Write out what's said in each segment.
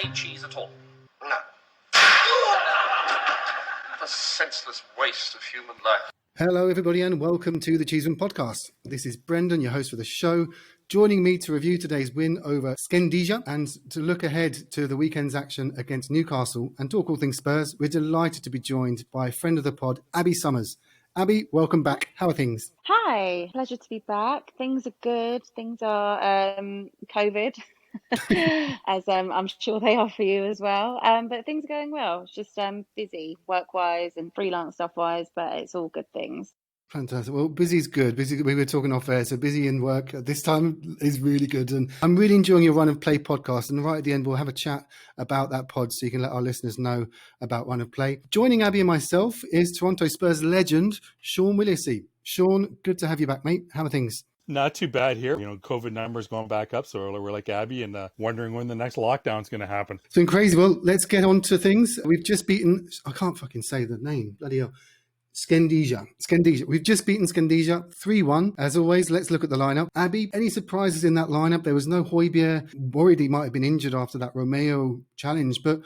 any cheese at all? No. What a senseless waste of human life. Hello, everybody, and welcome to the Cheeseman Podcast. This is Brendan, your host for the show, joining me to review today's win over Shkendija and to look ahead to the weekend's action against Newcastle and talk all things Spurs. We're delighted to be joined by a friend of the pod, Abbi Summers. Abbi, welcome back. How are things? Hi, pleasure to be back. Things are good. Things are COVID, as I'm sure they are for you as well. But things are going well. It's just busy work-wise and freelance stuff-wise, but it's all good things. Fantastic. Well, busy's good. Busy. We were talking off air, so busy in work this time is really good. And I'm really enjoying your Run of Play podcast. And right at the end, we'll have a chat about that pod so you can let our listeners know about Run of Play. Joining Abbi and myself is Toronto Spurs legend, Shawn Willesee. Shawn, good to have you back, mate. How are things? Not too bad here. COVID numbers going back up. So we're like Abbi and wondering when the next lockdown's going to happen. It's been crazy. Well, let's get on to things. We've just beaten, I can't fucking say the name. Bloody hell. Shkendija. We've just beaten Shkendija 3-1. As always, let's look at the lineup. Abbi, any surprises in that lineup? There was no Højbjerg. Worried he might have been injured after that Romeo challenge, but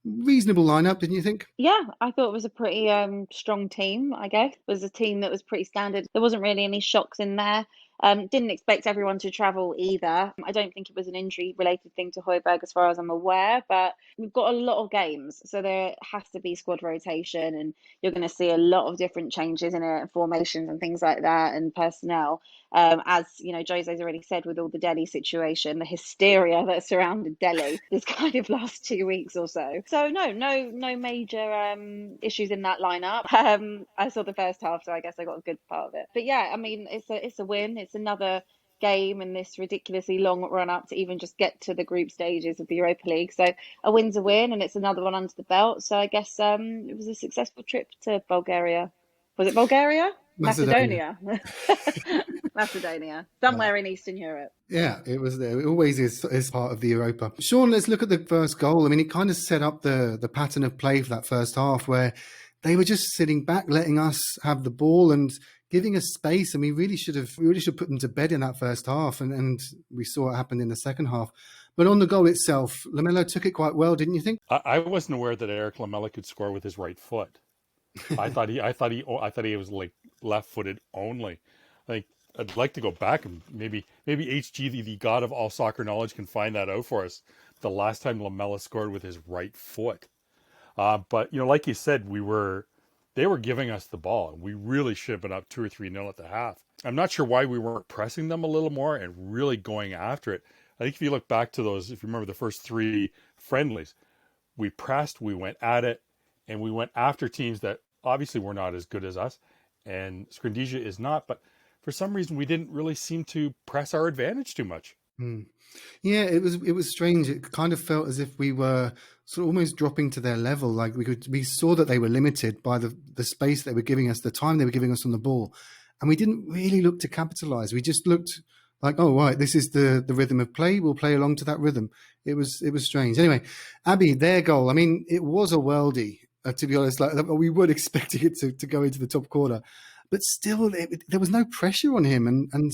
reasonable lineup, didn't you think? Yeah, I thought it was a pretty strong team, I guess. It was a team that was pretty standard. There wasn't really any shocks in there. Didn't expect everyone to travel either. I don't think it was an injury-related thing to Højbjerg as far as I'm aware, but we've got a lot of games, so there has to be squad rotation, and you're going to see a lot of different changes in it, formations and things like that, and personnel. As you know, Jose's already said, with all the Dele situation, the hysteria that surrounded Dele this kind of last 2 weeks or so. So no major issues in that lineup. I saw the first half, so I guess I got a good part of it. But yeah, I mean, it's a win. It's another game in this ridiculously long run up to even just get to the group stages of the Europa League. So a win's a win, and it's another one under the belt. So I guess it was a successful trip to Bulgaria. Was it Bulgaria? Macedonia. Macedonia. Somewhere in Eastern Europe. Yeah, it was there. It always is part of the Europa. Shawn, let's look at the first goal. I mean, it kind of set up the pattern of play for that first half where they were just sitting back, letting us have the ball and giving us space. And we really should put them to bed in that first half. And we saw what happened in the second half. But on the goal itself, Lamela took it quite well, didn't you think? I wasn't aware that Eric Lamela could score with his right foot. I thought he was like left-footed only. Like, I'd like to go back and maybe HG, the god of all soccer knowledge, can find that out for us. The last time Lamela scored with his right foot. But like you said, they were giving us the ball, and we really should have been up 2 or 3-0 at the half. I'm not sure why we weren't pressing them a little more and really going after it. I think if you look back to those, if you remember the first 3 friendlies, we pressed, we went at it, and we went after teams that obviously were not as good as us. And Shkendija is not, but for some reason we didn't really seem to press our advantage too much. Yeah, it was strange. It kind of felt as if we were sort of almost dropping to their level. Like we saw that they were limited by the space they were giving us, the time they were giving us on the ball, and we didn't really look to capitalize. We just looked like, oh right, this is the rhythm of play. We'll play along to that rhythm. It was strange. Anyway, Abbi, their goal. I mean, it was a worldie. To be honest, like we weren't expecting it to go into the top corner, but still, there was no pressure on him, and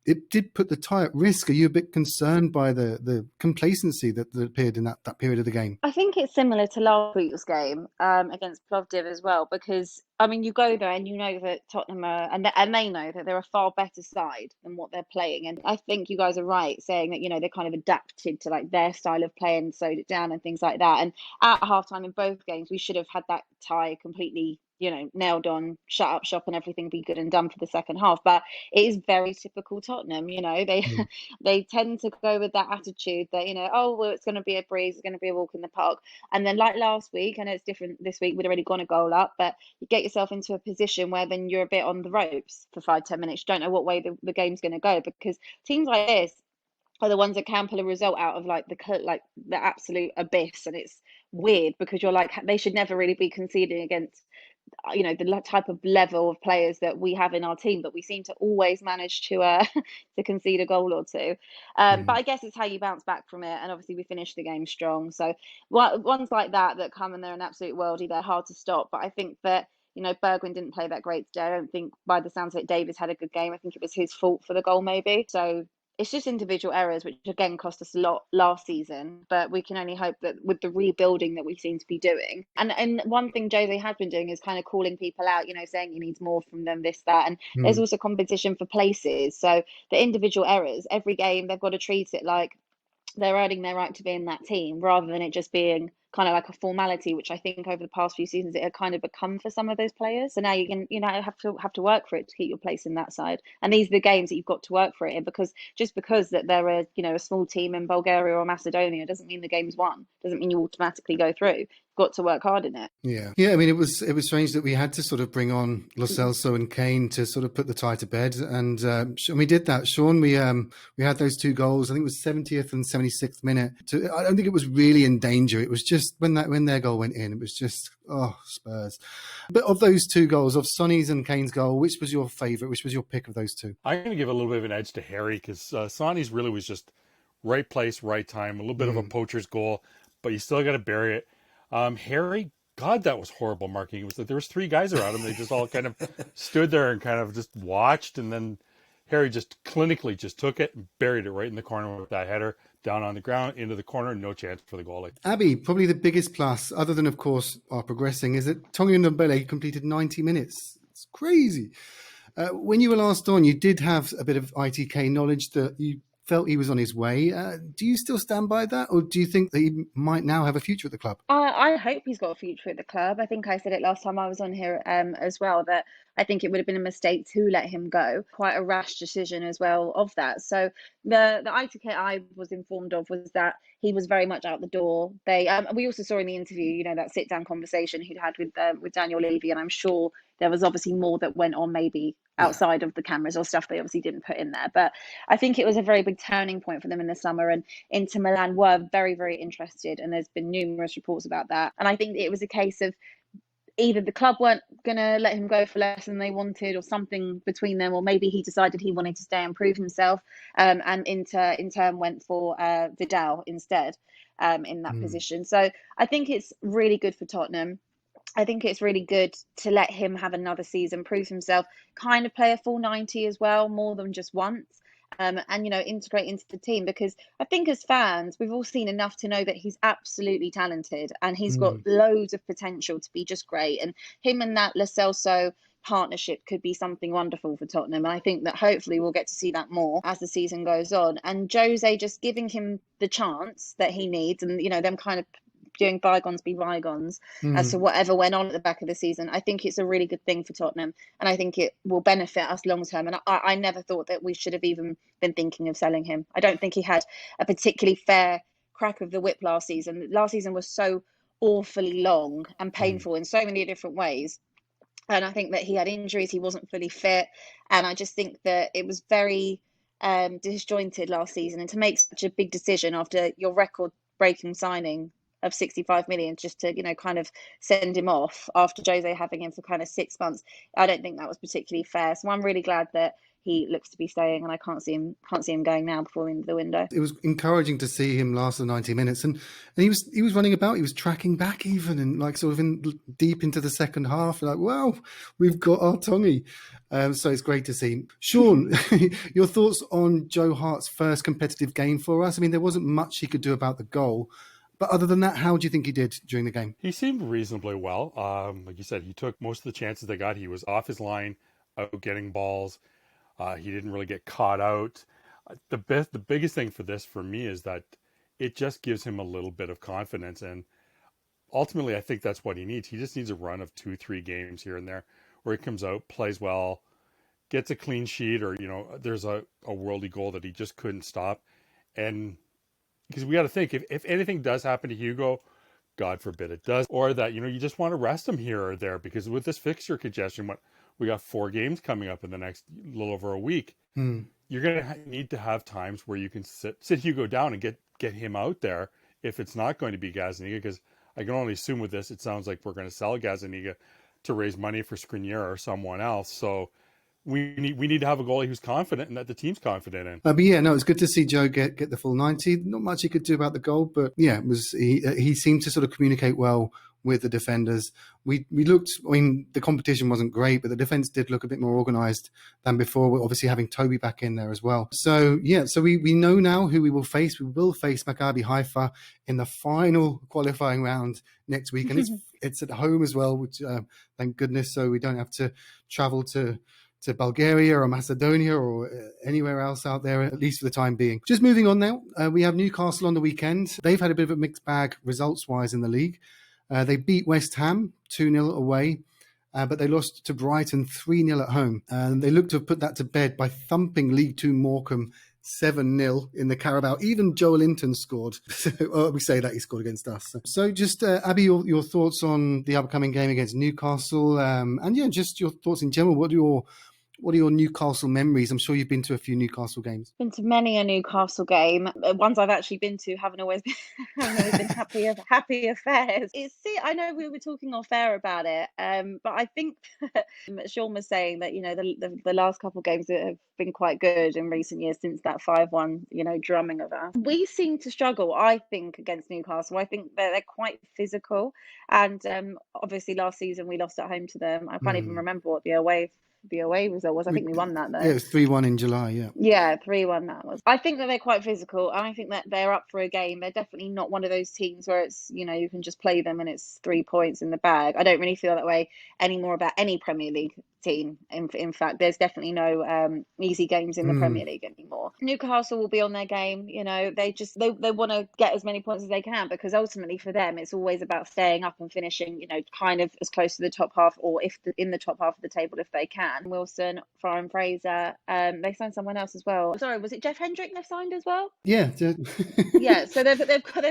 it did put the tie at risk. Are you a bit concerned by the complacency that appeared in that period of the game? I think it's similar to last week's game against Plovdiv as well, because I mean, you go there and you know that Tottenham are, and they know that they're a far better side than what they're playing. And I think you guys are right saying that they kind of adapted to like their style of play and slowed it down and things like that. And at halftime in both games, we should have had that tie completely nailed on, shut up shop, and everything be good and done for the second half. But it is very typical Tottenham. They tend to go with that attitude that oh well, it's going to be a breeze, it's going to be a walk in the park. And then like last week, I know it's different this week, we'd already gone a goal up, but you get yourself into a position where then you're a bit on the ropes for 5-10 minutes. You don't know what way the game's going to go, because teams like this are the ones that can pull a result out of like the absolute abyss. And it's weird because you're like, they should never really be conceding against the type of level of players that we have in our team, but we seem to always manage to concede a goal or two. But I guess it's how you bounce back from it, and obviously we finished the game strong. So ones like that come and they're an absolute worldie, they're hard to stop. But I think that Bergwijn didn't play that great today. I don't think, by the sounds of it, Davies had a good game. I think it was his fault for the goal maybe. So it's just individual errors, which again cost us a lot last season. But we can only hope that with the rebuilding that we seem to be doing, and one thing Jose has been doing is kind of calling people out, saying he needs more from them, this, that, and there's also competition for places. So the individual errors, every game they've got to treat it like they're earning their right to be in that team, rather than it just being kind of like a formality, which I think over the past few seasons it had kind of become for some of those players. So now you can, have to work for it to keep your place in that side. And these are the games that you've got to work for it in, because just because that they're a small team in Bulgaria or Macedonia doesn't mean the game's won. Doesn't mean you automatically go through. You've got to work hard in it. Yeah. I mean, it was strange that we had to sort of bring on Lo Celso and Kane to sort of put the tie to bed, and we did that. Shawn, we had those 2 goals. I think it was 70th and 76th minute. I don't think it was really in danger. It was just when their goal went in, it was just Spurs. But of those 2 goals, of Sonny's and Kane's goal, which was your favourite? Which was your pick of those 2? I'm going to give a little bit of an edge to Harry, because Sonny's really was just right place, right time. A little bit of a poacher's goal, but you still got to bury it. Harry, God, that was horrible marking. It was like there was 3 guys around him. They just all kind of stood there and kind of just watched, and then Harry just clinically just took it and buried it right in the corner with that header down on the ground into the corner. No chance for the goalie. Abby, probably the biggest plus, other than of course our progressing, is that Tanguy and Dele completed 90 minutes. It's crazy. When you were last on, you did have a bit of ITK knowledge that you felt he was on his way. Do you still stand by that, or do you think that he might now have a future at the club? I hope he's got a future at the club. I think I said it last time I was on here as well, that I think it would have been a mistake to let him go. Quite a rash decision as well of that. So the ITK I was informed of was that he was very much out the door. We also saw in the interview, that sit down conversation he'd had with Daniel Levy, and I'm sure there was obviously more that went on maybe outside of the cameras, or stuff they obviously didn't put in there. But I think it was a very big turning point for them in the summer, and Inter Milan were very, very interested, and there's been numerous reports about that. And I think it was a case of either the club weren't going to let him go for less than they wanted, or something between them, or maybe he decided he wanted to stay and prove himself, and Inter in turn went for Vidal instead in that position. So I think it's really good for Tottenham. I think it's really good to let him have another season, prove himself, kind of play a full 90 as well, more than just once, and, integrate into the team. Because I think as fans, we've all seen enough to know that he's absolutely talented, and he's got loads of potential to be just great. And him and that Lo Celso partnership could be something wonderful for Tottenham. And I think that hopefully we'll get to see that more as the season goes on. And Jose just giving him the chance that he needs, and, them kind of doing bygones be bygones as to whatever went on at the back of the season. I think it's a really good thing for Tottenham, and I think it will benefit us long term. And I never thought that we should have even been thinking of selling him. I don't think he had a particularly fair crack of the whip last season. Last season was so awfully long and painful in so many different ways. And I think that he had injuries, he wasn't fully fit. And I just think that it was very disjointed last season. And to make such a big decision after your record-breaking signing of 65 million just to, kind of send him off after Jose having him for kind of 6 months, I don't think that was particularly fair. So I'm really glad that he looks to be staying, and I can't see him going now before the end of the window. It was encouraging to see him last the 90 minutes, and he was running about, he was tracking back even, and like sort of deep into the second half. Like, wow, we've got our Tanguy. So it's great to see. Shawn, your thoughts on Joe Hart's first competitive game for us? I mean, there wasn't much he could do about the goal, but other than that, how do you think he did during the game? He seemed reasonably well. Like you said, he took most of the chances they got. He was off his line, out getting balls. He didn't really get caught out. The biggest thing for me is that it just gives him a little bit of confidence. And ultimately, I think that's what he needs. He just needs a run of 2-3 games here and there where he comes out, plays well, gets a clean sheet, or, there's a worldly goal that he just couldn't stop. And because we got to think, if anything does happen to Hugo, God forbid it does, or that, you just want to rest him here or there, because with this fixture congestion, we got 4 games coming up in the next little over a week. You're going to need to have times where you can sit Hugo down and get him out there if it's not going to be Gazzaniga, because I can only assume with this, it sounds like we're going to sell Gazzaniga to raise money for Skriniar or someone else. So we need to have a goalie who's confident and that the team's confident in. But yeah, no, it's good to see Joe get the full 90. Not much he could do about the goal, but yeah, he seemed to sort of communicate well with the defenders. We looked, I mean, the competition wasn't great, but the defence did look a bit more organised than before. We're obviously having Toby back in there as well. So, yeah, so we know now who we will face. We will face Maccabi Haifa in the final qualifying round next week. And it's at home as well, which thank goodness, so we don't have to travel to Bulgaria or Macedonia or anywhere else out there, at least for the time being. Just moving on now, we have Newcastle on the weekend. They've had a bit of a mixed bag results-wise in the league. They beat West Ham 2-0 away, but they lost to Brighton 3-0 at home. And they look to have put that to bed by thumping League Two Morecambe 7-0 in the Carabao. Even Joe Linton scored. We say that he scored against us. So just, Abby, your thoughts on the upcoming game against Newcastle, and yeah, just your thoughts in general. What are your Newcastle memories? I'm sure you've been to a few Newcastle games. Been to many a Newcastle game. Ones I've actually been to haven't always been, happy affairs. I know we were talking off air about it, but I think Shawn was saying that, you know, the last couple of games have been quite good in recent years since that 5-1, you know, drumming of us. We seem to struggle, I think, against Newcastle. I think they're quite physical, and obviously last season we lost at home to them. I can't even remember what the away result was. I think we won that though. Yeah, it was 3-1 in July, yeah. Yeah, 3-1 that was. I think that they're quite physical, and I think that they're up for a game. They're definitely not one of those teams where it's, you know, you can just play them and it's 3 points in the bag. I don't really feel that way anymore about any Premier League team. In fact, there's definitely no easy games in the Premier League anymore. Newcastle will be on their game. You know, they want to get as many points as they can, because ultimately for them it's always about staying up and finishing, you know, kind of as close to the top half, or in the top half of the table if they can. Wilson, Farhan Fraser, they signed someone else as well. Sorry, was it Jeff Hendrick they've signed as well? Yeah. Yeah, so they've got,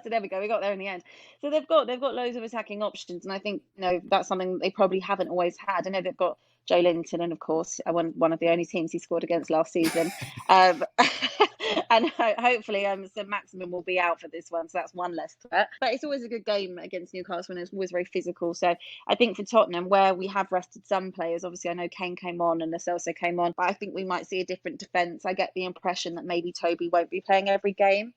so there we go, we got there in the end. So they've got loads of attacking options, and I think, you know, that's something they probably haven't always had. I know they've got Joe Linton, and of course one of the only teams he scored against last season, and hopefully Sir Maximin will be out for this one, so that's one less threat. But it's always a good game against Newcastle, and it's always very physical. So I think for Tottenham, where we have rested some players, obviously I know Kane came on and Lo Celso came on, but I think we might see a different defence. I get the impression that maybe Toby won't be playing every game,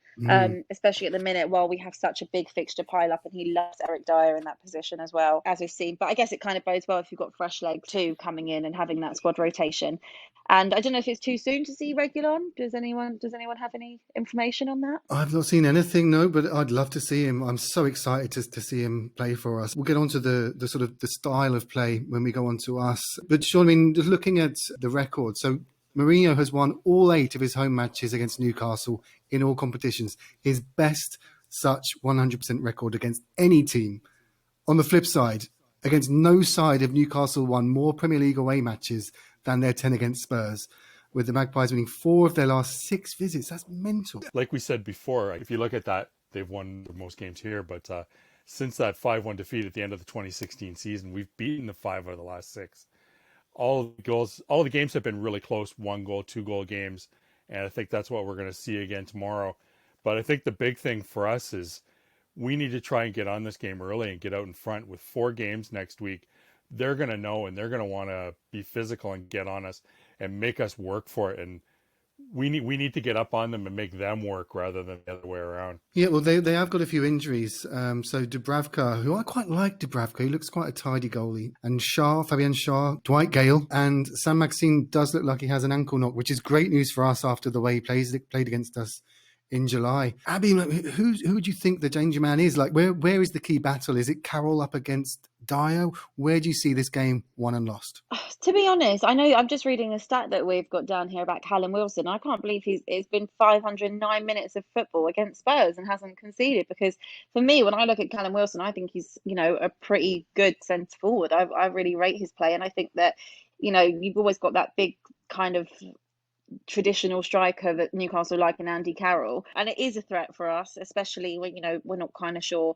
especially at the minute, while we have such a big fixture pile up, and he loves Eric Dyer in that position as well, as we've seen. But I guess it kind of bodes well if you've got fresh legs too coming in and having that squad rotation. And I don't know if it's too soon to see Reguilon. Does anyone have any information on that? I've not seen anything, no, but I'd love to see him. I'm so excited to see him play for us. We'll get on to the sort of the style of play when we go on to us. But Shawn, I mean, just looking at the record, so Mourinho has won all 8 of his home matches against Newcastle in all competitions. His best such 100% record against any team. On the flip side, against no side have Newcastle won more Premier League away matches than their 10 against Spurs, with the Magpies winning 4 of their last 6 visits. That's mental. Like we said before, if you look at that, they've won most games here, but since that 5-1 defeat at the end of the 2016 season, we've beaten the 5 out of the last 6. All the games have been really close, 1-goal, 2-goal games, and I think that's what we're going to see again tomorrow. But I think the big thing for us is we need to try and get on this game early and get out in front. With 4 games next week, they're going to know, and they're going to want to be physical and get on us and make us work for it. And we need to get up on them and make them work rather than the other way around. Yeah, well, they have got a few injuries. So Dubravka, who I quite like Dubravka, he looks quite a tidy goalie. And Fabian Shaw, Dwight Gale, and Sam Maxine does look like he has an ankle knock, which is great news for us after the way he played against us in July. Abby, who do you think the danger man is? Like, where is the key battle? Is it Carroll up against Dyer? Where do you see this game won and lost? To be honest, I know I'm just reading a stat that we've got down here about Callum Wilson. I can't believe it's been 509 minutes of football against Spurs and hasn't conceded. Because for me, when I look at Callum Wilson, I think he's, you know, a pretty good centre forward. I really rate his play, and I think that, you know, you've always got that big kind of traditional striker that Newcastle like in Andy Carroll, and it is a threat for us, especially when, you know, we're not kind of sure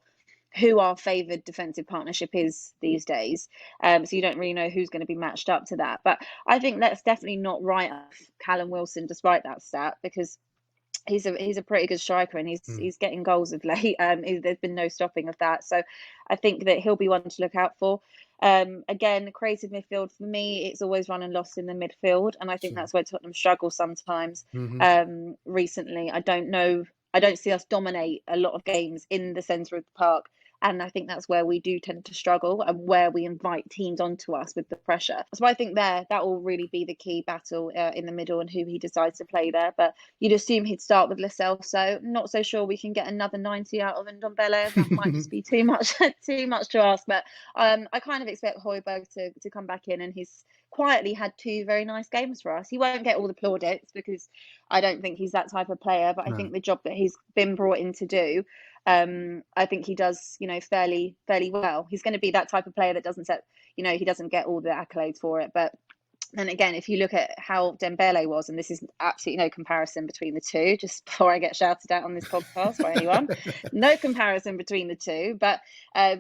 who our favoured defensive partnership is these days. So you don't really know who's going to be matched up to that. But I think let's definitely not write off Callum Wilson despite that stat, because he's a pretty good striker, and he's getting goals of late. There's been no stopping of that. So I think that he'll be one to look out for. Again, creative midfield, for me, it's always run and lost in the midfield, and I think that's where Tottenham struggle sometimes. Recently, I don't see us dominate a lot of games in the centre of the park. And I think that's where we do tend to struggle and where we invite teams onto us with the pressure. So I think that will really be the key battle in the middle and who he decides to play there. But you'd assume he'd start with Lo Celso. Not so sure we can get another 90 out of Ndombele. That might just be too much to ask. But I kind of expect Højbjerg to come back in, and he's quietly had 2 very nice games for us. He won't get all the plaudits because I don't think he's that type of player, but I think the job that he's been brought in to do, I think he does, fairly well. He's going to be that type of player that he doesn't get all the accolades for it. But then again, if you look at how Dembele was, and this is absolutely no comparison between the two, just before I get shouted at on this podcast by anyone, no comparison between the two. But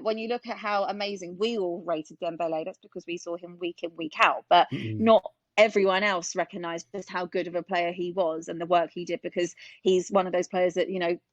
when you look at how amazing we all rated Dembele, that's because we saw him week in, week out. But not everyone else recognised just how good of a player he was and the work he did, because he's one of those players that,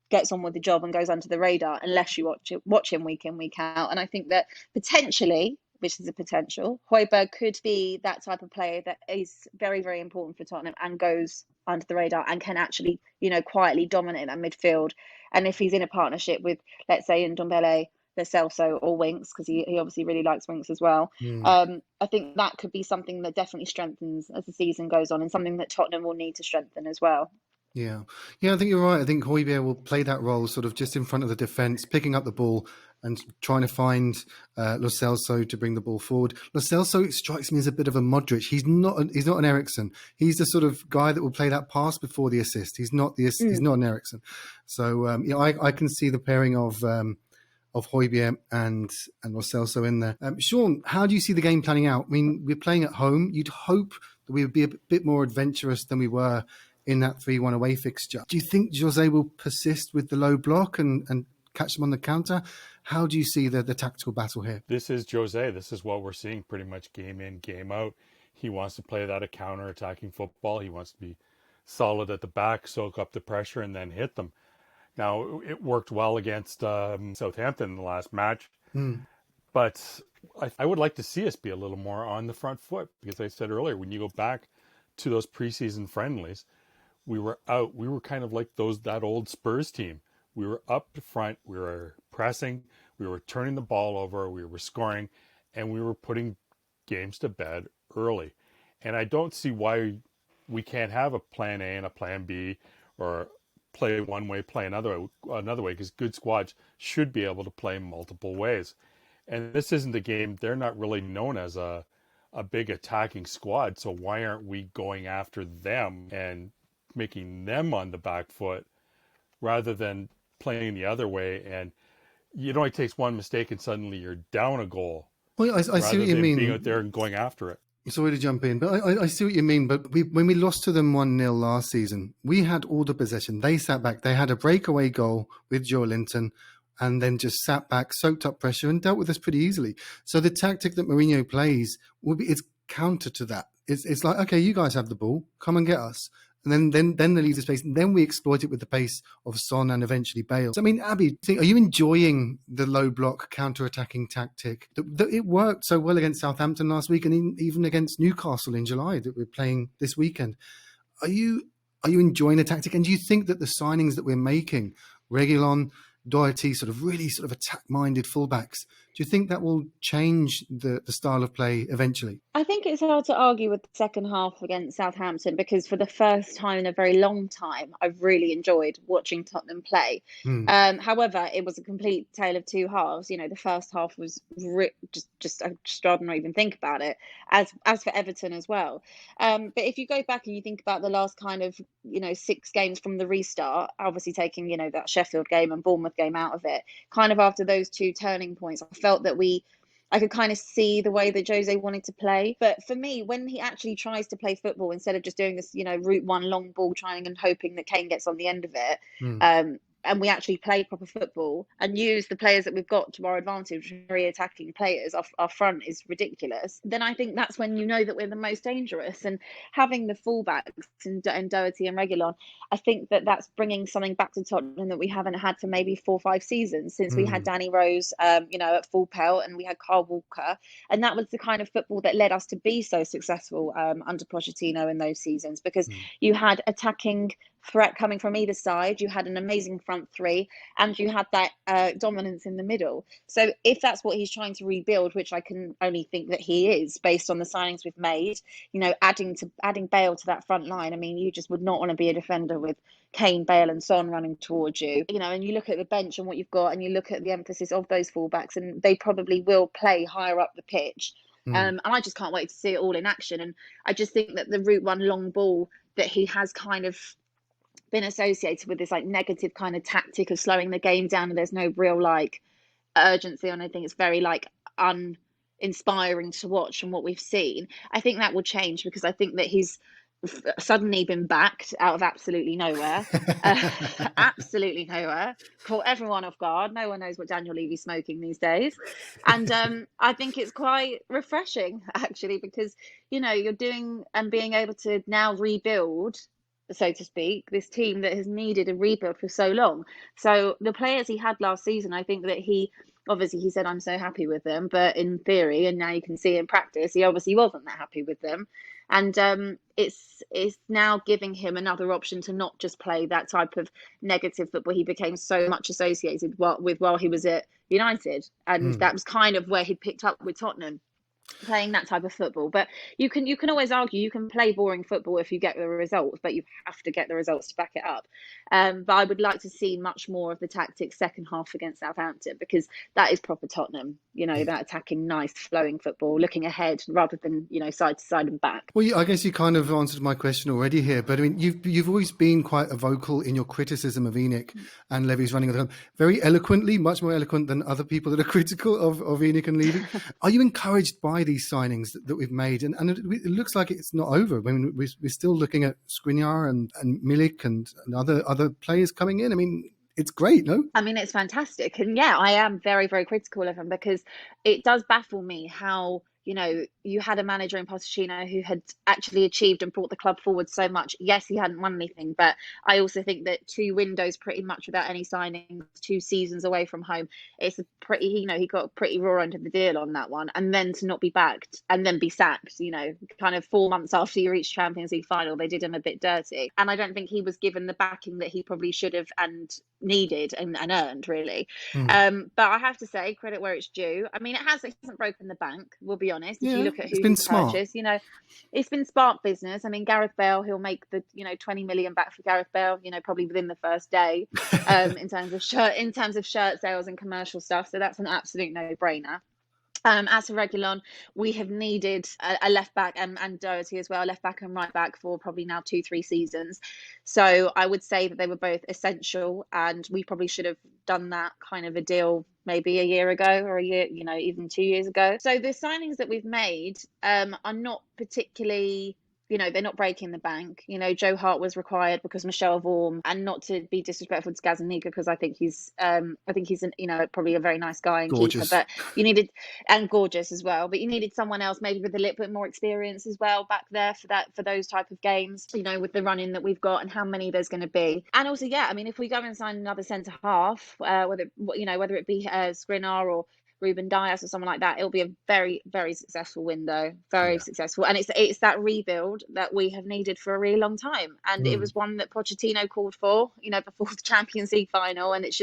gets on with the job and goes under the radar unless you watch him week in, week out. And I think that potentially, which is a potential, Højbjerg could be that type of player that is very, very important for Tottenham and goes under the radar and can actually, quietly dominate that midfield. And if he's in a partnership with, let's say, Ndombele, Lo Celso or Winks, because he obviously really likes Winks as well, I think that could be something that definitely strengthens as the season goes on, and something that Tottenham will need to strengthen as well. Yeah, I think you're right. I think Højbjerg will play that role sort of just in front of the defence, picking up the ball and trying to find Lo Celso to bring the ball forward. Lo Celso strikes me as a bit of a Modric. He's not an Eriksen. He's the sort of guy that will play that pass before the assist. He's not he's not an Eriksen. So I can see the pairing of Højbjerg and Lo Celso in there. Shawn, how do you see the game planning out? I mean, we're playing at home. You'd hope that we would be a bit more adventurous than we were in that 3-1 away fixture. Do you think Jose will persist with the low block and catch them on the counter? How do you see the tactical battle here? This is Jose. This is what we're seeing pretty much game in, game out. He wants to play that counter-attacking football. He wants to be solid at the back, soak up the pressure, and then hit them. Now, it worked well against Southampton in the last match, but I would like to see us be a little more on the front foot, because I said earlier, when you go back to those preseason friendlies, we were kind of like that old Spurs team. We were up front, we were pressing, we were turning the ball over, we were scoring, and we were putting games to bed early. And I don't see why we can't have a plan A and a plan B, or play one way, play another way, because good squads should be able to play multiple ways. And this isn't a game, they're not really known as a big attacking squad, so why aren't we going after them and making them on the back foot rather than playing the other way? And it only takes one mistake and suddenly you're down a goal. Well, I see what you mean. Being out there and going after it. Sorry to jump in, but I see what you mean. But when we lost to them 1-0 last season, we had all the possession. They sat back. They had a breakaway goal with Joe Linton, and then just sat back, soaked up pressure, and dealt with us pretty easily. So the tactic that Mourinho plays it's counter to that. It's like, okay, you guys have the ball, come and get us. And then they leave the space, and then we exploit it with the pace of Son and eventually Bale. So, I mean, Abbi, are you enjoying the low block counter-attacking tactic? It worked so well against Southampton last week, and even against Newcastle in July that we're playing this weekend. Are you enjoying the tactic? And do you think that the signings that we're making, Reguilon, Doherty, really attack-minded fullbacks, do you think that will change the style of play eventually? I think it's hard to argue with the second half against Southampton, because for the first time in a very long time, I've really enjoyed watching Tottenham play. However, it was a complete tale of two halves. The first half was just I'd rather not even think about it, as for Everton as well. But if you go back and you think about the last kind of 6 games from the restart, obviously taking that Sheffield game and Bournemouth game out of it, kind of after those 2 turning points, I felt that I could kind of see the way that Jose wanted to play. But for me, when he actually tries to play football, instead of just doing this, route one long ball, trying and hoping that Kane gets on the end of it, and we actually play proper football and use the players that we've got to our advantage, very attacking players, our front is ridiculous, then I think that's when that we're the most dangerous. And having the fullbacks and Doherty and Reguilon, I think that's bringing something back to Tottenham that we haven't had for maybe 4 or 5 seasons, since we had Danny Rose, at full pelt, and we had Carl Walker. And that was the kind of football that led us to be so successful under Pochettino in those seasons, because you had attacking threat coming from either side. You had an amazing front three, and you had that dominance in the middle. So if that's what he's trying to rebuild, which I can only think that he is, based on the signings we've made, adding Bale to that front line. I mean, you just would not want to be a defender with Kane, Bale, and Son running towards you. And you look at the bench and what you've got, and you look at the emphasis of those fullbacks, and they probably will play higher up the pitch. And I just can't wait to see it all in action. And I just think that the route one long ball that he has kind of been associated with, this like negative kind of tactic of slowing the game down, and there's no real like urgency on anything. It's very like uninspiring to watch from what we've seen. I think that will change, because I think that he's suddenly been backed out of absolutely nowhere. Absolutely nowhere. Caught everyone off guard. No one knows what Daniel Levy's smoking these days. And I think it's quite refreshing, actually, because, you're doing and being able to now rebuild, so to speak, this team that has needed a rebuild for so long. So the players he had last season, I think that he said, I'm so happy with them, but in theory, and now you can see in practice, he obviously wasn't that happy with them. And it's now giving him another option to not just play that type of negative football he became so much associated with while he was at United. And that was kind of where he picked up with Tottenham, playing that type of football. But you can always argue you can play boring football if you get the results, but you have to get the results to back it up. But I would like to see much more of the tactics second half against Southampton, because that is proper Tottenham, that attacking, nice flowing football, looking ahead rather than side to side and back. Well, I guess you kind of answered my question already here, but I mean, you've always been quite vocal in your criticism of ENIC and Levy's running of the club, very eloquently, much more eloquent than other people that are critical of ENIC and Levy. Are you encouraged by these signings that we've made? And it looks like it's not over. I mean, we're still looking at Skriniar and Milik and other players coming in. I mean, it's great, no? I mean, it's fantastic. And yeah, I am very, very critical of him, because it does baffle me how, you had a manager in Pochettino who had actually achieved and brought the club forward so much. Yes, he hadn't won anything, but I also think that 2 windows pretty much without any signings, 2 seasons away from home, it's a pretty, he got a pretty raw end of the deal on that one. And then to not be backed and then be sacked, kind of 4 months after you reached Champions League final, they did him a bit dirty. And I don't think he was given the backing that he probably should have and needed and earned, really. But I have to say, credit where it's due. I mean, it hasn't broken the bank, we'll be honest. If you look at who he's purchased, it's been smart business. I mean, Gareth Bale, he'll make the 20 million back for Gareth Bale, probably within the first day, in terms of shirt sales and commercial stuff. So that's an absolute no-brainer. As for Reguilon, we have needed a left back and Doherty as well, left back and right back, for probably now 2-3 seasons. So I would say that they were both essential, and we probably should have done that kind of a deal maybe a year ago, or a year, even 2 years ago. So the signings that we've made are not particularly, they're not breaking the bank. Joe Hart was required because Michel Vorm, and not to be disrespectful to Gazaniga, because I think he's probably a very nice guy and gorgeous keeper, but you needed, and gorgeous as well, but you needed someone else maybe with a little bit more experience as well back there for those type of games, with the running that we've got and how many there's going to be. And also, yeah, I mean, if we go and sign another centre half, whether it be Skriniar or Ruben Dias or someone like that, it'll be a very, very successful window, very successful. And it's that rebuild that we have needed for a really long time. And it was one that Pochettino called for, before the Champions League final. And it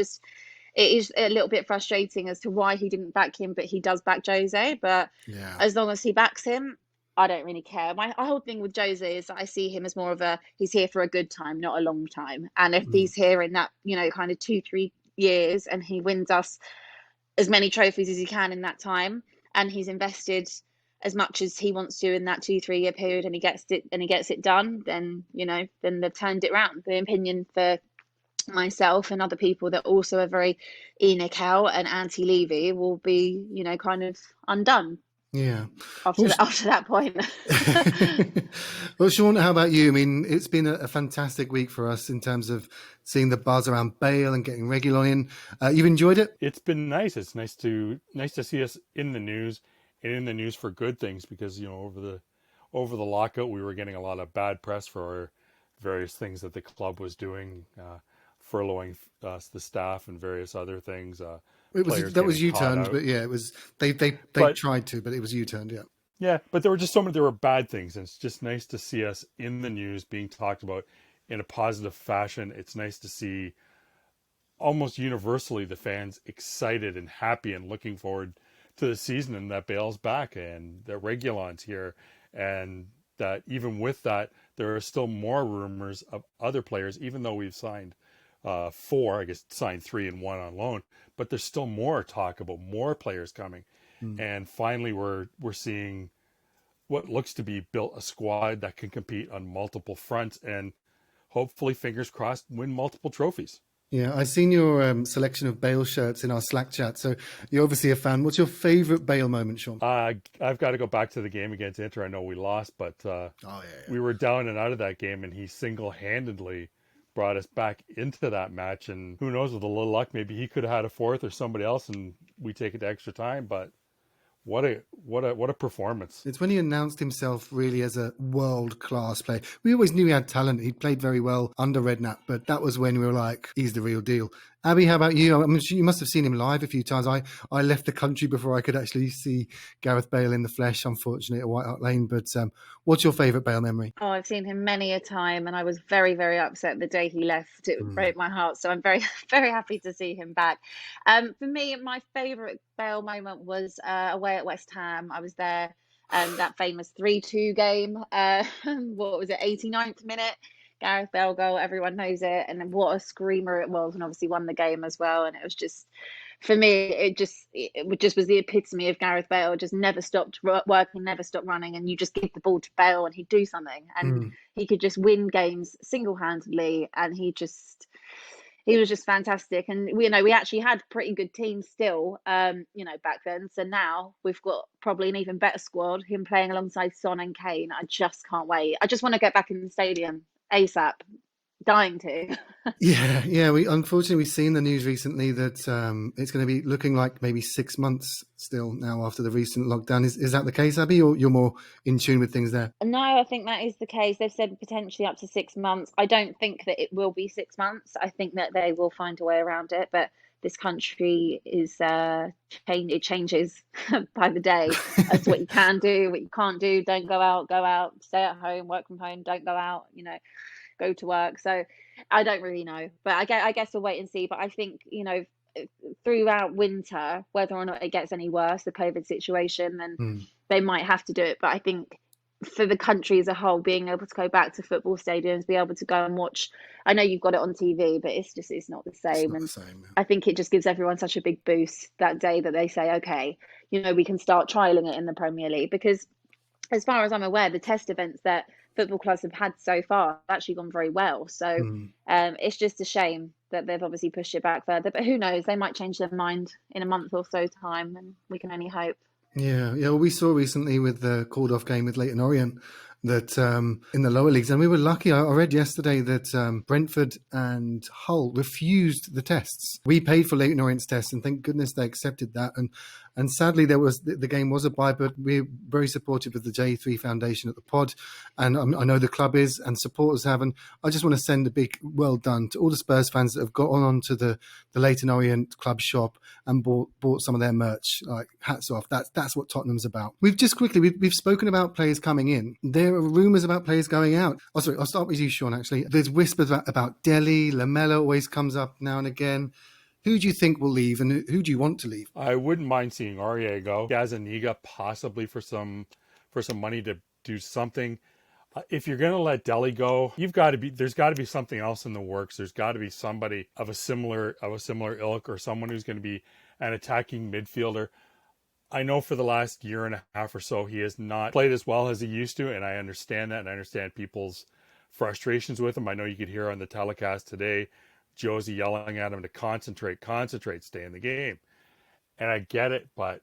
is a little bit frustrating as to why he didn't back him, but he does back Jose. But as long as he backs him, I don't really care. My whole thing with Jose is that I see him as more of he's here for a good time, not a long time. And if he's here in that, kind of 2-3 years, and he wins us as many trophies as he can in that time, and he's invested as much as he wants to in that 2-3 year period, and he gets it done, then then they've turned it round. The opinion for myself and other people that also are very ENIC out and anti-Levy will be kind of undone. Yeah. After that point. Well, Shawn, how about you? I mean, it's been a fantastic week for us in terms of seeing the buzz around Bale and getting Reguilon in. You've enjoyed it? It's been nice. It's nice to see us in the news, and in the news for good things, because over the lockout we were getting a lot of bad press for our various things that the club was doing, furloughing the staff and various other things. That was U-turned, but yeah, it was they tried to, but it was U-turned, yeah. Yeah, but there were just there were bad things, and it's just nice to see us in the news being talked about in a positive fashion. It's nice to see almost universally the fans excited and happy and looking forward to the season, and that Bale's back and that Reguilon's here, and that even with that, there are still more rumors of other players, even though we've signed four, I guess signed three and one on loan, but there's still more talk about more players coming. And finally we're seeing what looks to be built a squad that can compete on multiple fronts and hopefully, fingers crossed, win multiple trophies. Yeah, I've seen your selection of Bale shirts in our Slack chat, so you're obviously a fan. What's your favourite Bale moment, Shawn? I've got to go back to the game against Inter. I know we lost, but we were down and out of that game, and he single-handedly brought us back into that match. And who knows, with a little luck, maybe he could have had a fourth or somebody else, and we take it to extra time. But what a performance! It's when he announced himself really as a world-class player. We always knew he had talent. He played very well under Redknapp, but that was when we were like, he's the real deal. Abbi, how about you? I'm sure you must have seen him live a few times. I left the country before I could actually see Gareth Bale in the flesh, unfortunately, at White Hart Lane. But what's your favourite Bale memory? Oh, I've seen him many a time, and I was very, very upset the day he left. It broke my heart. So I'm very, very happy to see him back. For me, my favourite Bale moment was away at West Ham. I was there, that famous 3-2 game. What was it, 89th minute? Gareth Bale goal, everyone knows it, and what a screamer it was, and obviously won the game as well. And it was just, for me, it just was the epitome of Gareth Bale. Just never stopped working, never stopped running, and you just give the ball to Bale and he'd do something, and he could just win games single-handedly, and he was just fantastic. And we actually had pretty good teams still, back then. So now we've got probably an even better squad. Him playing alongside Son and Kane, I just can't wait. I just want to get back in the stadium ASAP. Dying to. Yeah. We've seen the news recently that it's going to be looking like maybe 6 months still now after the recent lockdown. Is that the case, Abbi, or you're more in tune with things there? No, I think that is the case. They've said potentially up to 6 months. I don't think that it will be 6 months. I think that they will find a way around it, but this country is it changes by the day as to what you can do, what you can't do. Don't go out, stay at home, work from home, don't go out, go to work. So I don't really know, but I guess we'll wait and see. But I think, throughout winter, whether or not it gets any worse, the COVID situation, then they might have to do it. But I think for the country as a whole, being able to go back to football stadiums, be able to go and watch, I know you've got it on TV, but it's not the same. It's not the same, yeah. I think it just gives everyone such a big boost that day that they say, okay, we can start trialing it in the Premier League, because as far as I'm aware, the test events that football clubs have had so far have actually gone very well. So it's just a shame that they've obviously pushed it back further, but who knows, they might change their mind in a month or so time, and we can only hope. Yeah. Well, we saw recently with the called-off game with Leyton Orient that in the lower leagues, and we were lucky. I read yesterday that Brentford and Hull refused the tests. We paid for Leyton Orient's tests, and thank goodness they accepted that. And sadly, the game was a bye, but we're very supportive of the J3 Foundation at the pod, and I know the club is, and supporters have. And I just want to send a big well done to all the Spurs fans that have got on to the Leyton Orient club shop and bought some of their merch. Like, hats off. That's what Tottenham's about. We've spoken about players coming in. There are rumours about players going out. Oh, sorry, I'll start with you, Shawn. Actually, there's whispers about Dele. Lamela always comes up now and again. Who do you think will leave, and who do you want to leave? I wouldn't mind seeing Aurier go. Gazaniga possibly for some money to do something. If you're going to let Dele go, there's got to be something else in the works. There's got to be somebody of a similar ilk, or someone who's going to be an attacking midfielder. I know for the last year and a half or so, he has not played as well as he used to, and I understand that, and I understand people's frustrations with him. I know you could hear on the telecast today, Josie yelling at him to concentrate, stay in the game. And I get it, but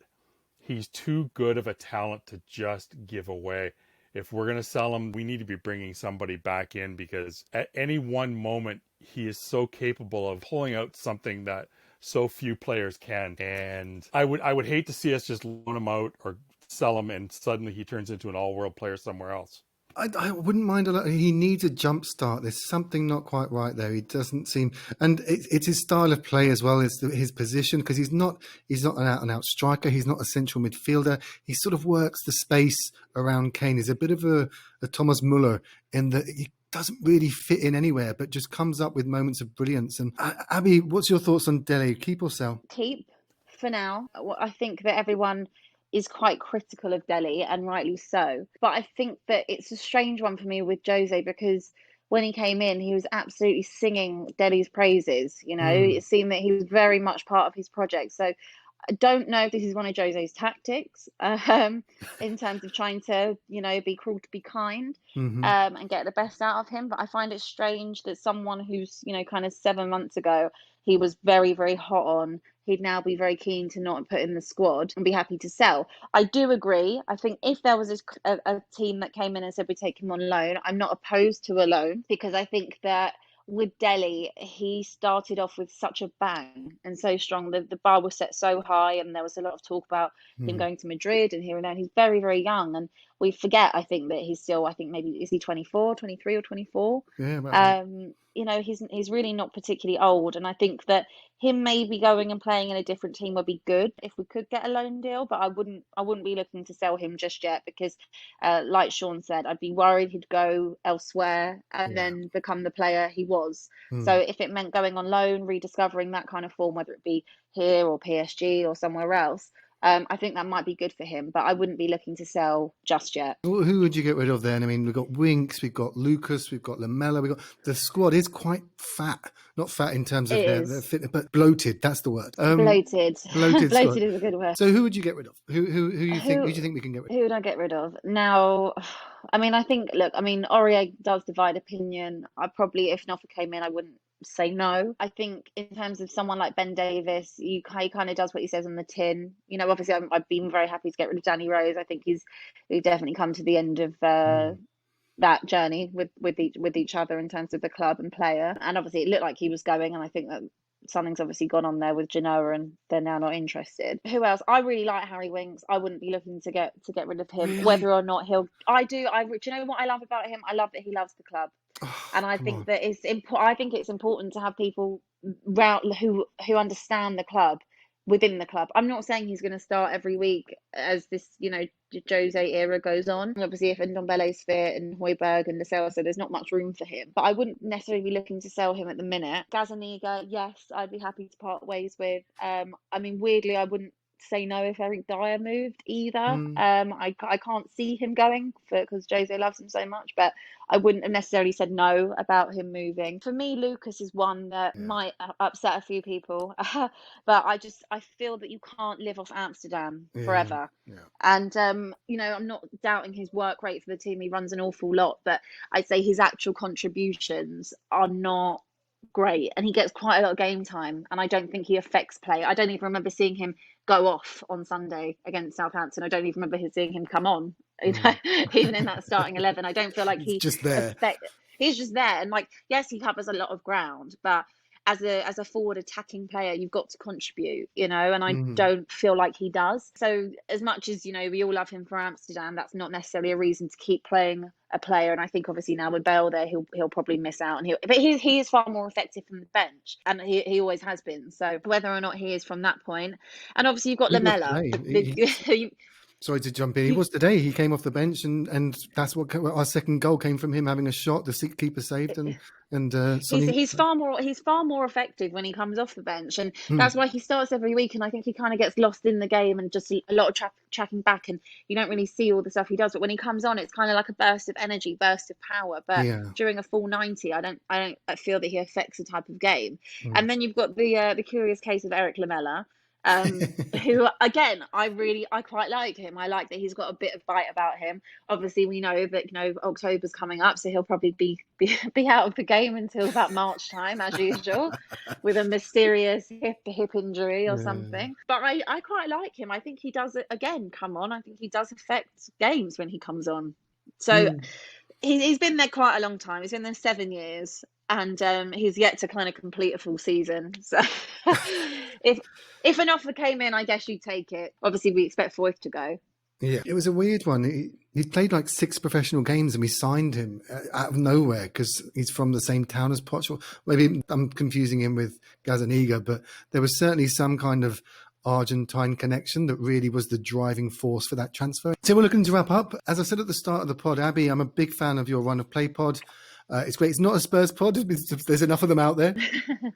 he's too good of a talent to just give away. If we're going to sell him, we need to be bringing somebody back in, because at any one moment, he is so capable of pulling out something that so few players can. And I would hate to see us just loan him out or sell him and suddenly he turns into an all-world player somewhere else. I wouldn't mind a lot. He needs a jump start. There's something not quite right there. He doesn't seem, and it's his style of play as well as his position, because he's not an out-and-out striker. He's not a central midfielder. He sort of works the space around Kane. He's a bit of a Thomas Muller in that doesn't really fit in anywhere, but just comes up with moments of brilliance. And Abby, what's your thoughts on Dele? Keep or sell? Keep for now. Well, I think that everyone is quite critical of Dele, and rightly so. But I think that it's a strange one for me with Jose, because when he came in, he was absolutely singing Dele's praises. It seemed that he was very much part of his project. So I don't know if this is one of Jose's tactics, in terms of trying to, be cruel to be kind, and get the best out of him. But I find it strange that someone who's, kind of 7 months ago, he was very, very hot on, he'd now be very keen to not put in the squad and be happy to sell. I do agree. I think if there was a team that came in and said we take him on loan, I'm not opposed to a loan, because I think that with Dele, he started off with such a bang and so strong. The bar was set so high, and there was a lot of talk about him going to Madrid and here and there. He's very, very young, and we forget, I think, that he's still, I think maybe, is he 24, 23 or 24? Yeah, right. He's really not particularly old, and I think that him maybe going and playing in a different team would be good if we could get a loan deal. But I wouldn't be looking to sell him just yet, because like Shawn said, I'd be worried he'd go elsewhere and then become the player he was. So if it meant going on loan, rediscovering that kind of form, whether it be here or PSG or somewhere else, I think that might be good for him, but I wouldn't be looking to sell just yet. Well, who would you get rid of then? I mean, we've got Winks, we've got Lucas, we've got Lamela, the squad is quite fat. Not fat in terms of their fitness, but bloated. That's the word. Bloated. Bloated is a good word. So who would you get rid of? Who do you think we can get rid of? Who would I get rid of? Now, I mean, Aurier does divide opinion. If an offer came in, I wouldn't say no. I think in terms of someone like Ben Davis, he kind of does what he says on the tin. Obviously I've been very happy to get rid of Danny Rose. I think he's definitely come to the end of that journey with each other in terms of the club and player. And obviously it looked like he was going, and I think that something's obviously gone on there with Genoa, and they're now not interested. Who else? I really like Harry Winks. I wouldn't be looking to get rid of him. Really? Whether or not do you know what I love about him? I love that he loves the club. And I think that I think it's important to have people who understand the club within the club. I'm not saying he's going to start every week as this, Jose era goes on. Obviously, if Ndombele's fit and Højbjerg and Lo Celso, there's not much room for him. But I wouldn't necessarily be looking to sell him at the minute. Gazzaniga, yes, I'd be happy to part ways with. Weirdly, I wouldn't say no if Eric Dyer moved either. I can't see him going because Jose loves him so much, but I wouldn't have necessarily said no about him moving. For me, Lucas is one that might upset a few people, but I feel that you can't live off Amsterdam forever. And I'm not doubting his work rate for the team. He runs an awful lot, but I'd say his actual contributions are not great, and he gets quite a lot of game time, and I don't think he affects play. I don't even remember seeing him go off on Sunday against Southampton. I don't even remember seeing him come on, even in that starting 11. I don't feel like he's just there. He's just there, and yes, he covers a lot of ground, but as a forward attacking player, you've got to contribute, and I don't feel like he does. So as much as we all love him for Amsterdam, that's not necessarily a reason to keep playing a player. And I think obviously now with Bale there, he'll probably miss out, but he is far more effective from the bench, and he always has been. So whether or not he is from that point, and obviously you've got Lamela. Sorry to jump in. He was today. He came off the bench, and that's what our second goal came from him having a shot. The keeper saved, he's far more effective when he comes off the bench, and that's why he starts every week. And I think he kind of gets lost in the game and just a lot of tracking back, and you don't really see all the stuff he does. But when he comes on, it's kind of like a burst of energy, burst of power. But during a full 90, I don't feel that he affects the type of game. And then you've got the curious case of Eric Lamela. Who again I quite like him. I like that he's got a bit of bite about him. Obviously we know that October's coming up, so he'll probably be out of the game until about March time as usual, with a mysterious hip injury or something. But I quite like him. I think he does it again come on. I think he does affect games when he comes on. So he's been there quite a long time. He's been there 7 years, and he's yet to kind of complete a full season. So if an offer came in, I guess you'd take it. Obviously, we expect Foyth to go. Yeah, it was a weird one. He played like 6 professional games, and we signed him out of nowhere because he's from the same town as Poch. Maybe I'm confusing him with Gazzaniga, but there was certainly some kind of Argentine connection that really was the driving force for that transfer. So we're looking to wrap up. As I said at the start of the pod, Abby, I'm a big fan of your Run of Play pod. It's great. It's not a Spurs pod. There's enough of them out there.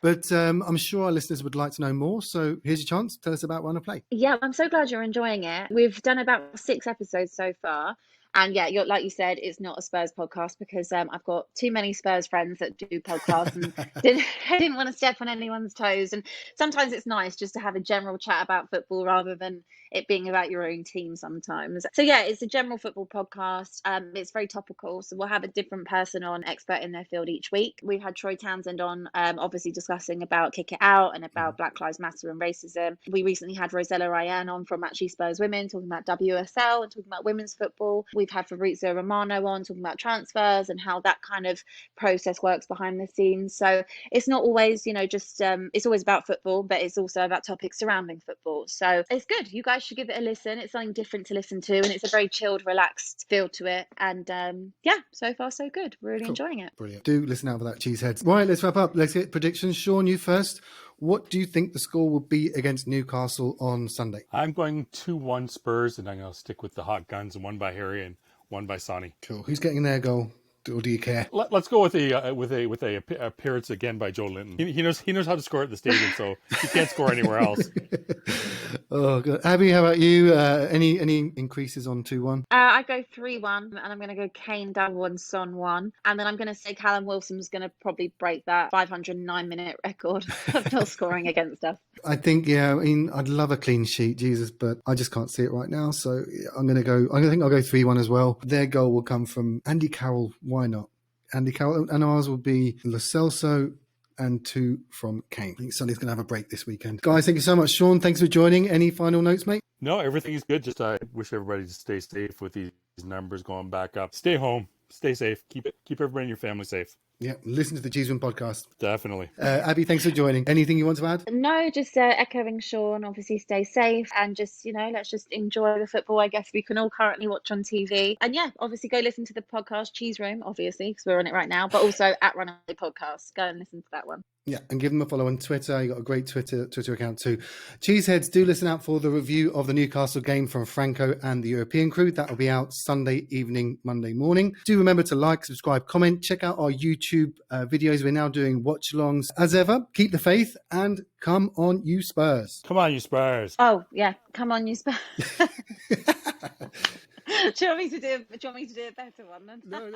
But I'm sure our listeners would like to know more. So here's your chance. Tell us about Run and Play. Yeah, I'm so glad you're enjoying it. We've done about 6 episodes so far. And yeah, you're like you said, it's not a Spurs podcast because I've got too many Spurs friends that do podcasts and I didn't want to step on anyone's toes. And sometimes it's nice just to have a general chat about football rather than it being about your own team sometimes. So yeah, it's a general football podcast. It's very topical. So we'll have a different person on, expert in their field each week. We've had Troy Townsend on, obviously discussing about Kick It Out and about Black Lives Matter and racism. We recently had Rosella Ryan on from actually Spurs Women talking about WSL and talking about women's football. We've had Fabrizio Romano on talking about transfers and how that kind of process works behind the scenes. So it's not always, just it's always about football, but it's also about topics surrounding football. So it's good. You guys should give it a listen. It's something different to listen to, and it's a very chilled, relaxed feel to it. And yeah, so far so good. Really enjoying it. Brilliant. Do listen out for that, Cheeseheads. Right, let's wrap up. Let's get predictions. Shawn, you first. What do you think the score will be against Newcastle on Sunday? I'm going 2-1 Spurs, and I'm going to stick with the hot guns, one by Harry and one by Sonny. Cool. Who's getting their goal? Or do you care? Let's go with a appearance again by Joe Linton. He knows how to score at the stadium, so he can't score anywhere else. Oh, good. Abby, how about you? Any increases on 2-1? I go 3-1, and I'm going to go Kane double and Son 1, and then I'm going to say Callum Wilson's going to probably break that 509-minute record of goal scoring against us. I think, I'd love a clean sheet, Jesus, but I just can't see it right now. So I'm going to go. I think I'll go 3-1 as well. Their goal will come from Andy Carroll. Why not? Andy Carroll, and ours will be Lo Celso and 2 from Kane. I think Sonny's going to have a break this weekend. Guys, thank you so much. Shawn, thanks for joining. Any final notes, mate? No, everything is good. Just I wish everybody to stay safe with these numbers going back up. Stay home. Stay safe. Keep everybody in your family safe. Yeah, listen to the Cheese Room podcast. Definitely. Abby, thanks for joining. Anything you want to add? No, just echoing Shawn. Obviously, stay safe and just, let's just enjoy the football. I guess we can all currently watch on TV. And yeah, obviously go listen to the podcast Cheese Room, obviously, because we're on it right now, but also at Run Away Podcast. Go and listen to that one. Yeah, and give them a follow on Twitter. You got a great Twitter account too. Cheeseheads, do listen out for the review of the Newcastle game from Franco and the European crew. That will be out Sunday evening, Monday morning. Do remember to like, subscribe, comment. Check out our YouTube videos. We're now doing watch-alongs. As ever, keep the faith and come on, you Spurs. Come on, you Spurs. Oh, yeah. Come on, you Spurs. Do you want me to do a better one then? No.